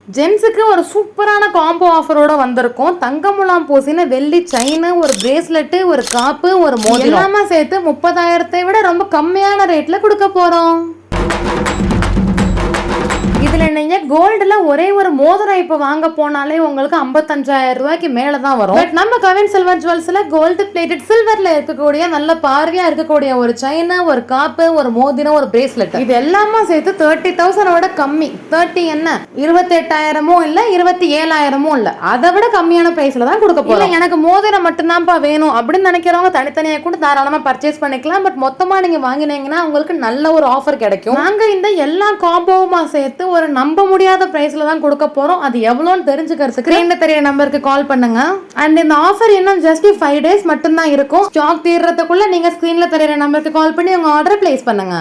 ஜென்ஸுக்கு ஒரு சூப்பரான காம்போ ஆஃபரோட வந்திருக்கும். தங்க முலாம் பூசின வெள்ளி செயின், ஒரு பிரேஸ்லெட், ஒரு காப்பு, ஒரு மோதிரம் எல்லாமே சேர்த்து 30,000 விட ரொம்ப கம்மியான ரேட்ல கொடுக்க போறோம். இதுல நீங்க கோல்டுல ஒரே ஒரு மோதிரம் இப்ப வாங்க போனாலே உங்களுக்கு 55,000 ரூபாய்க்கு மேலதான் வரும். பட் நம்ம கவின் சில்வர் ஜுவல்ஸ்ல கோல்டு பிளேட்டட் சில்வர்ல இருக்கக்கூடிய நல்ல பார்வையா இருக்கக்கூடிய ஒரு செயின், ஒரு காப்பு, ஒரு மோதிரம், ஒரு பிரேஸ்லெட் இது எல்லாமே சேர்த்து 30,000 கம்மி. 30 என்ன 28,000 இல்ல 27,000 இல்ல, அதை விட கம்மியான பிரைஸ்ல தான் கொடுக்க போறோம். எனக்கு மோதிரம் மட்டும்தான்ப்பா வேணும் அப்படின்னு நினைக்கிறவங்க தனித்தனியா கூட தாராளமா பர்ச்சேஸ் பண்ணிக்கலாம். பட் மொத்தமா நீங்க வாங்கினீங்கன்னா உங்களுக்கு நல்ல ஒரு ஆஃபர் கிடைக்கும். நாங்க இந்த எல்லா காம்போவுமா சேர்த்து ஒரு நம்ப முடியாத பிரைஸ்ல தான் கொடுக்க போறோம். அது எவ்வளவுன்னு தெரிஞ்சுக்கிறதுக்கு ஸ்கிரீன்ல தெரிய நம்பருக்கு கால் பண்ணுங்க. அண்ட் இந்த ஆஃபர் இன்னும் ஜஸ்ட் 5 days மட்டும் தான் இருக்கும். ஸ்டாக் தீர்றதுக்குள்ள நீங்க ஸ்கிரீன்ல தெரிய நம்பருக்கு கால் பண்ணி உங்க ஆர்டர் பிளேஸ் பண்ணுங்க.